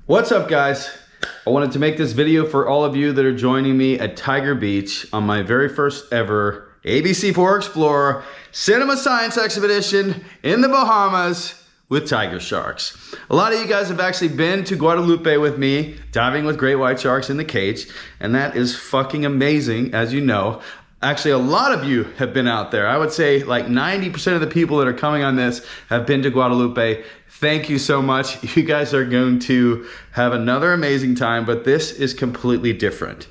What's up, guys? I wanted to make this video for all of you that are joining me at Tiger Beach on my very first ever ABC4EXPLORE Cinema Science expedition in the Bahamas with tiger sharks. A lot of you guys have actually been to Guadalupe with me, diving with great white sharks in the cage, and that is fucking amazing, as you know. Actually, a lot of you have been out there. I would say like 90% of the people that are coming on this have been to Guadalupe. Thank you so much. You guys are going to have another amazing time, but this is completely different.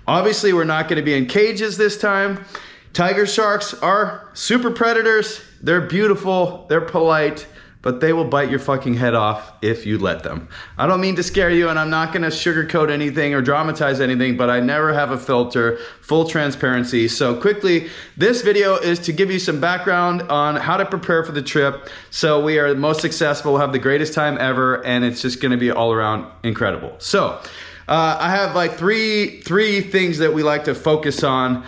Obviously, we're not going to be in cages this time. Tiger sharks are super predators. They're beautiful, they're polite, but they will bite your fucking head off if you let them. I don't mean to scare you, and I'm not gonna sugarcoat anything or dramatize anything, but I never have a filter, full transparency. So quickly, this video is to give you some background on how to prepare for the trip so we are most successful, we'll have the greatest time ever, and it's just gonna be all around incredible. So, I have like three things that we like to focus on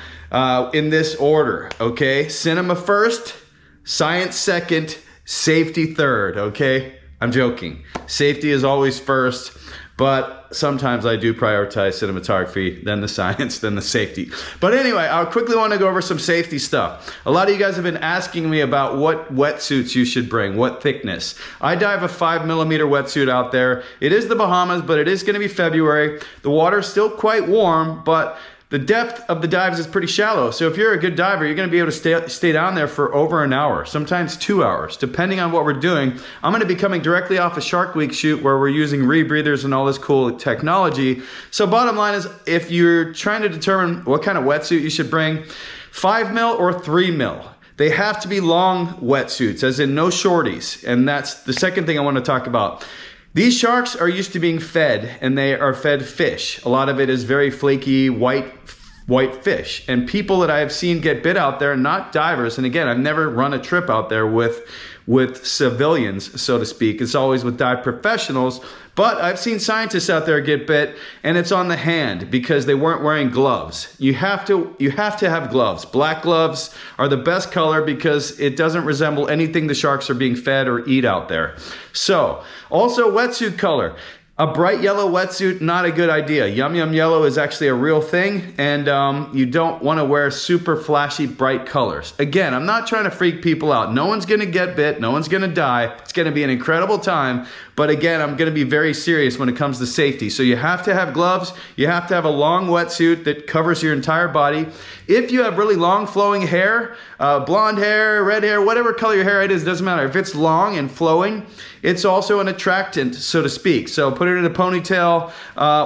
in this order, okay? Cinema first, science second, safety third, okay? I'm joking. Safety is always first, but sometimes I do prioritize cinematography, then the science, then the safety. But anyway, I quickly want to go over some safety stuff. A lot of you guys have been asking me about what wetsuits you should bring, what thickness. I dive a 5mm wetsuit out there. It is the Bahamas, but it is going to be February. The water is still quite warm, but the depth of the dives is pretty shallow. So if you're a good diver, you're gonna be able to stay down there for over an hour, sometimes 2 hours, depending on what we're doing. I'm gonna be coming directly off a Shark Week shoot where we're using rebreathers and all this cool technology. So bottom line is, if you're trying to determine what kind of wetsuit you should bring, 5mm or 3mm. They have to be long wetsuits, as in no shorties. And that's the second thing I wanna talk about. These sharks are used to being fed, and they are fed fish. A lot of it is very flaky white fish. And people that I have seen get bit out there, not divers, and again, I've never run a trip out there with civilians, so to speak. It's always with dive professionals. But I've seen scientists out there get bit, and it's on the hand because they weren't wearing gloves. You have to have gloves. Black gloves are the best color because it doesn't resemble anything the sharks are being fed or eat out there. So, also wetsuit color. A bright yellow wetsuit, not a good idea. Yum Yum Yellow is actually a real thing, and you don't want to wear super flashy, bright colors. Again, I'm not trying to freak people out. No one's going to get bit. No one's going to die. It's going to be an incredible time. But again, I'm going to be very serious when it comes to safety. So you have to have gloves. You have to have a long wetsuit that covers your entire body. If you have really long flowing hair, blonde hair, red hair, whatever color your hair it is, doesn't matter. If it's long and flowing, it's also an attractant, so to speak. So put it in a ponytail,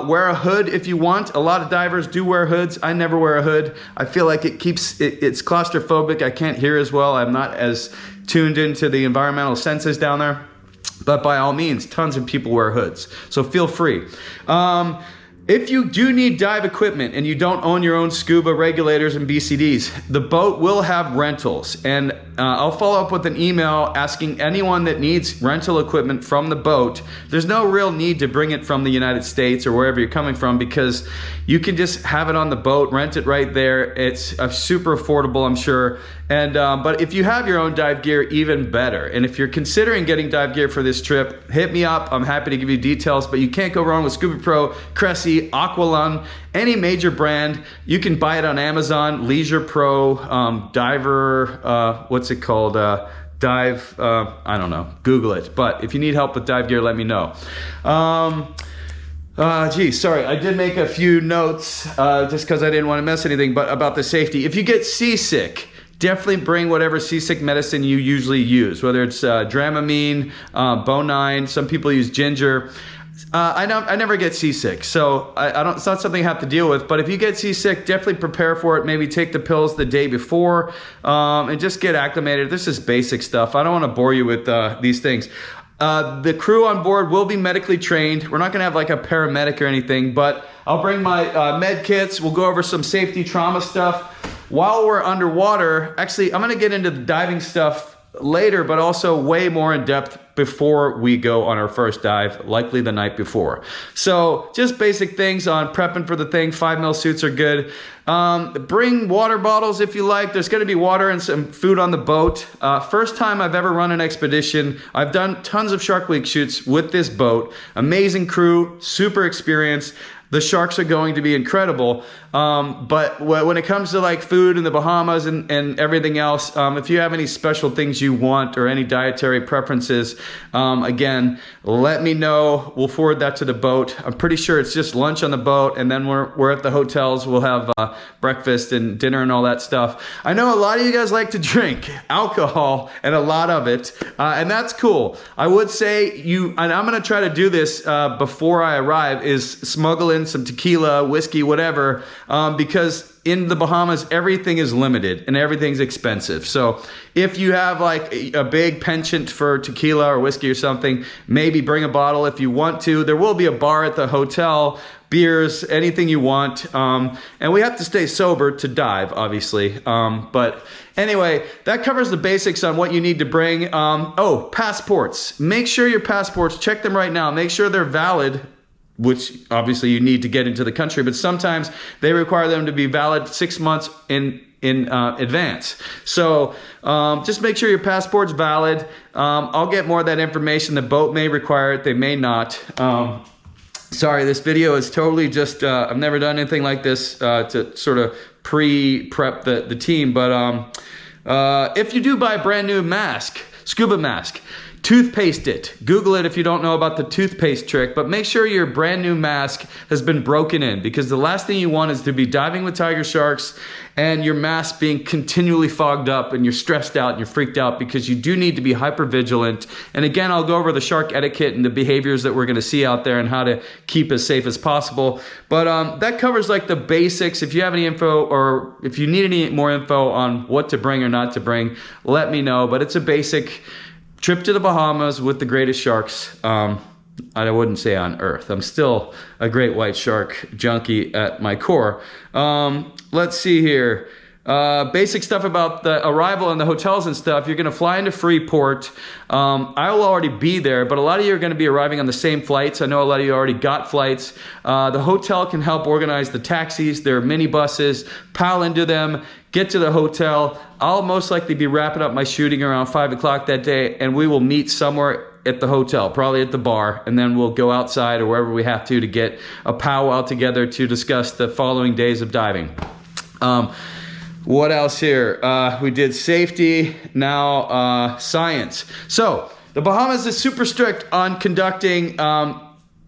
wear a hood if you want. A lot of divers do wear hoods. I never wear a hood. I feel like it's claustrophobic. I can't hear as well. I'm not as tuned into the environmental senses down there. But by all means, tons of people wear hoods. So feel free. If you do need dive equipment and you don't own your own scuba regulators and BCDs, the boat will have rentals. And I'll follow up with an email asking anyone that needs rental equipment from the boat. There's no real need to bring it from the United States or wherever you're coming from, because you can just have it on the boat, rent it right there. It's super affordable, I'm sure. And but if you have your own dive gear, even better. And if you're considering getting dive gear for this trip, hit me up. I'm happy to give you details, but you can't go wrong with Scuba Pro, Cressy, Aqualung, any major brand. You can buy it on Amazon, Leisure Pro, Diver, what's it called? Dive, I don't know, Google it. But if you need help with dive gear, let me know. Geez, sorry, I did make a few notes just because I didn't want to mess anything, but about the safety. If you get seasick, definitely bring whatever seasick medicine you usually use, whether it's Dramamine, Bonine, some people use ginger. I never get seasick, so it's not something I have to deal with. But if you get seasick, definitely prepare for it. Maybe take the pills the day before and just get acclimated. This is basic stuff. I don't want to bore you with these things. The crew on board will be medically trained. We're not going to have like a paramedic or anything, but I'll bring my med kits. We'll go over some safety trauma stuff. While we're underwater, actually, I'm going to get into the diving stuff later, but also way more in depth before we go on our first dive, likely the night before. So just basic things on prepping for the thing. 5mm suits are good. Bring water bottles if you like. There's going to be water and some food on the boat. First time I've ever run an expedition. I've done tons of Shark Week shoots with this boat. Amazing crew, super experienced. The sharks are going to be incredible. But when it comes to like food in the Bahamas and everything else, if you have any special things you want or any dietary preferences, again, let me know. We'll forward that to the boat. I'm pretty sure it's just lunch on the boat, and then we're at the hotels. We'll have breakfast and dinner and all that stuff. I know a lot of you guys like to drink alcohol, and a lot of it, and that's cool. I would say and I'm gonna try to do this before I arrive, is smuggle in some tequila, whiskey, whatever, because in the Bahamas, everything is limited and everything's expensive. So if you have like a big penchant for tequila or whiskey or something, maybe bring a bottle if you want to. There will be a bar at the hotel, beers, anything you want. And we have to stay sober to dive, obviously. But anyway, that covers the basics on what you need to bring. Oh, passports. Make sure your passports, check them right now. Make sure they're valid, which obviously you need to get into the country, but sometimes they require them to be valid 6 months in advance. So just make sure your passport's valid. I'll get more of that information. The boat may require it, they may not. Sorry, this video is totally just, I've never done anything like this to sort of pre-prep the team, but if you do buy a brand new mask, scuba mask, toothpaste it. Google it if you don't know about the toothpaste trick, but make sure your brand new mask has been broken in, because the last thing you want is to be diving with tiger sharks and your mask being continually fogged up and you're stressed out and you're freaked out, because you do need to be hyper vigilant. And again, I'll go over the shark etiquette and the behaviors that we're going to see out there and how to keep as safe as possible. But that covers like the basics. If you have any info or if you need any more info on what to bring or not to bring, let me know. But it's a basic trip to the Bahamas with the greatest sharks, I wouldn't say on Earth. I'm still a great white shark junkie at my core. Let's see here. Basic stuff about the arrival and the hotels and stuff. You're gonna fly into Freeport. I'll already be there, but a lot of you are gonna be arriving on the same flights. I know a lot of you already got flights. The hotel can help organize the taxis. There are minibuses. Pile into them, get to the hotel. I'll most likely be wrapping up my shooting around 5 o'clock that day, and we will meet somewhere at the hotel, probably at the bar, and then we'll go outside or wherever we have to get a powwow together to discuss the following days of diving. What else here? We did safety, now science. So the Bahamas is super strict on conducting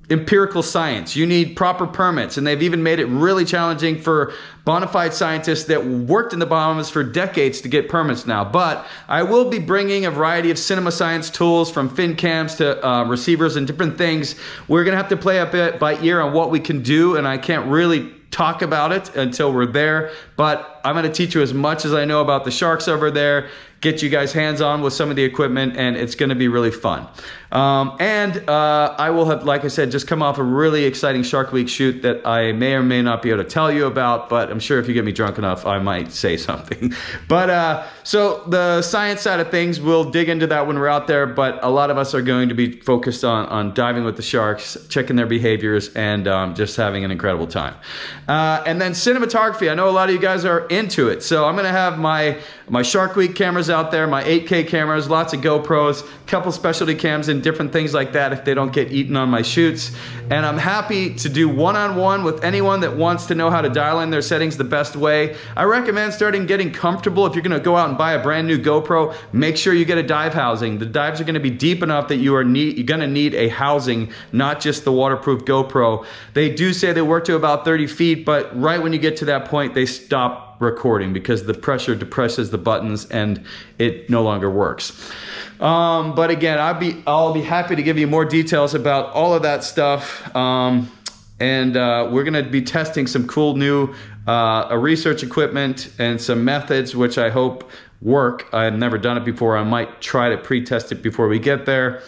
empirical science. You need proper permits, and they've even made it really challenging for bona fide scientists that worked in the Bahamas for decades to get permits now. But I will be bringing a variety of cinema science tools, from fin cams to receivers and different things. We're gonna have to play a bit by ear on what we can do, and I can't really talk about it until we're there, but I'm going to teach you as much as I know about the sharks over there, get you guys hands-on with some of the equipment, and it's going to be really fun. I will have, like I said, just come off a really exciting Shark Week shoot that I may or may not be able to tell you about, but I'm sure if you get me drunk enough, I might say something. But so the science side of things, we'll dig into that when we're out there, but a lot of us are going to be focused on diving with the sharks, checking their behaviors, and just having an incredible time. And then cinematography, I know a lot of you guys are into it, so I'm going to have my Shark Week cameras out there, my 8K cameras, lots of GoPros, couple specialty cams and different things like that if they don't get eaten on my shoots. And I'm happy to do one-on-one with anyone that wants to know how to dial in their settings the best way. I recommend getting comfortable. If you're going to go out and buy a brand new GoPro, make sure you get a dive housing. The dives are going to be deep enough that you're going to need a housing, not just the waterproof GoPro. They do say they work to about 30 feet, but right when you get to that point, they stop recording because the pressure depresses the buttons and it no longer works. But again, I'll be happy to give you more details about all of that stuff. We're going to be testing some cool new research equipment and some methods which I hope work. I've never done it before. I might try to pre-test it before we get there.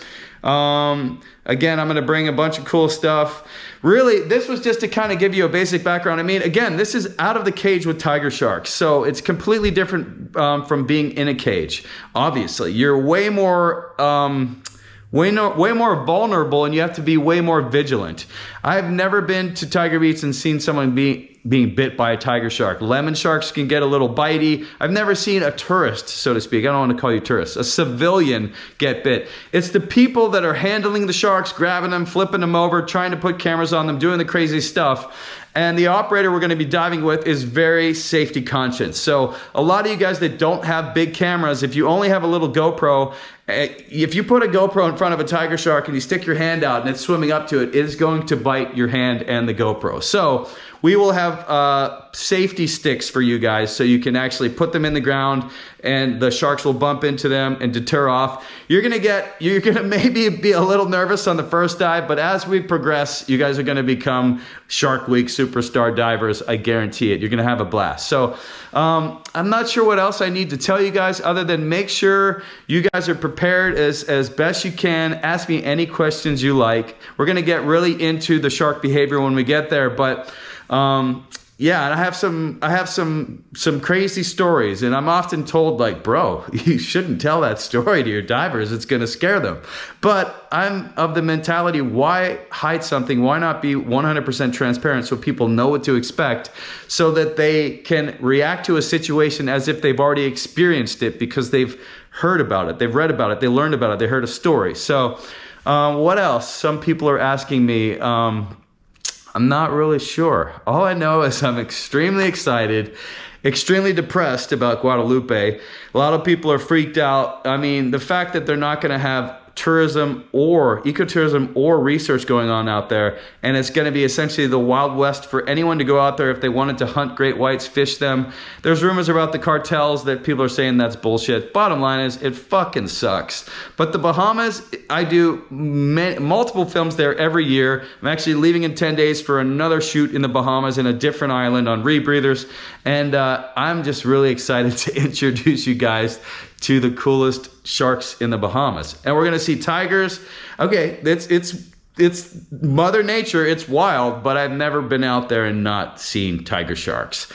Again, I'm going to bring a bunch of cool stuff. Really, this was just to kind of give you a basic background. I mean, again, this is out of the cage with tiger sharks, so it's completely different from being in a cage. Obviously, you're way more vulnerable, and you have to be way more vigilant. I've never been to Tiger Beach and seen someone being bit by a tiger shark. Lemon sharks can get a little bitey. I've never seen a tourist, so to speak. I don't want to call you tourists. A civilian get bit. It's the people that are handling the sharks, grabbing them, flipping them over, trying to put cameras on them, doing the crazy stuff. And the operator we're going to be diving with is very safety conscious. So a lot of you guys that don't have big cameras, if you only have a little GoPro, if you put a GoPro in front of a tiger shark and you stick your hand out and it's swimming up to it, it is going to bite your hand and the GoPro. So we will have safety sticks for you guys so you can actually put them in the ground and the sharks will bump into them and deter off. You're gonna maybe be a little nervous on the first dive, but as we progress, you guys are gonna become Shark Week superstar divers. I guarantee it. You're gonna have a blast. So I'm not sure what else I need to tell you guys other than make sure you guys are prepared as best you can. Ask me any questions you like. We're gonna get really into the shark behavior when we get there, but yeah, and I have some crazy stories, and I'm often told, like, bro, you shouldn't tell that story to your divers. It's going to scare them. But I'm of the mentality, why hide something? Why not be 100% transparent so people know what to expect, so that they can react to a situation as if they've already experienced it because they've heard about it, they've read about it, they learned about it, they heard a story. So what else? Some people are asking me, I'm not really sure. All I know is I'm extremely excited, extremely depressed about Guadalupe. A lot of people are freaked out. I mean, the fact that they're not going to have tourism or ecotourism or research going on out there, and it's going to be essentially the Wild West for anyone to go out there if they wanted to hunt great whites, fish them. There's rumors about the cartels that people are saying that's bullshit. Bottom line is, it fucking sucks. But the Bahamas, I do multiple films there every year. I'm actually leaving in 10 days for another shoot in the Bahamas in a different island on rebreathers, and I'm just really excited to introduce you guys to the coolest sharks in the Bahamas. And we're gonna see tigers. Okay, it's Mother Nature, it's wild, but I've never been out there and not seen tiger sharks.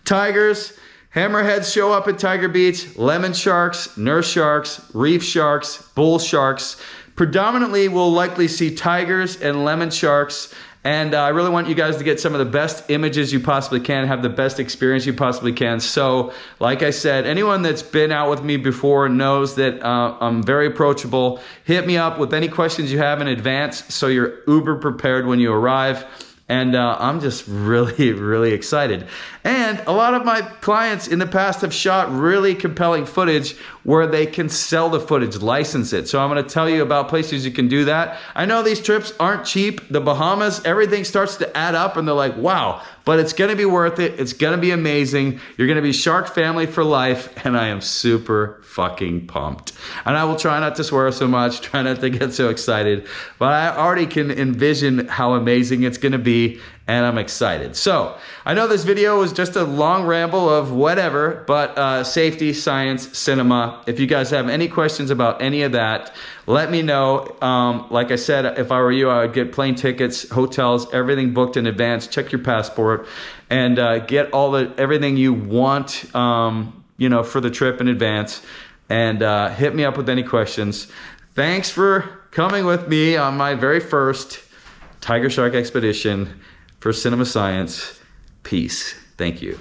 Tigers, hammerheads show up at Tiger Beach, lemon sharks, nurse sharks, reef sharks, bull sharks. Predominantly, we'll likely see tigers and lemon sharks. And I really want you guys to get some of the best images you possibly can, have the best experience you possibly can. So, like I said, anyone that's been out with me before knows that I'm very approachable. Hit me up with any questions you have in advance so you're uber prepared when you arrive. And I'm just really, really excited. And a lot of my clients in the past have shot really compelling footage where they can sell the footage, license it. So I'm going to tell you about places you can do that. I know these trips aren't cheap. The Bahamas, everything starts to add up and they're like, wow, but it's going to be worth it. It's going to be amazing. You're going to be shark family for life. And I am super fucking pumped. And I will try not to swear so much, try not to get so excited, but I already can envision how amazing it's going to be. And I'm excited. So I know this video was just a long ramble of whatever, but safety, science, cinema. If you guys have any questions about any of that, let me know. Like I said, if I were you, I would get plane tickets, hotels, everything booked in advance. Check your passport and get everything you want, for the trip in advance. And hit me up with any questions. Thanks for coming with me on my very first tiger shark expedition for Cinema Science. Peace. Thank you.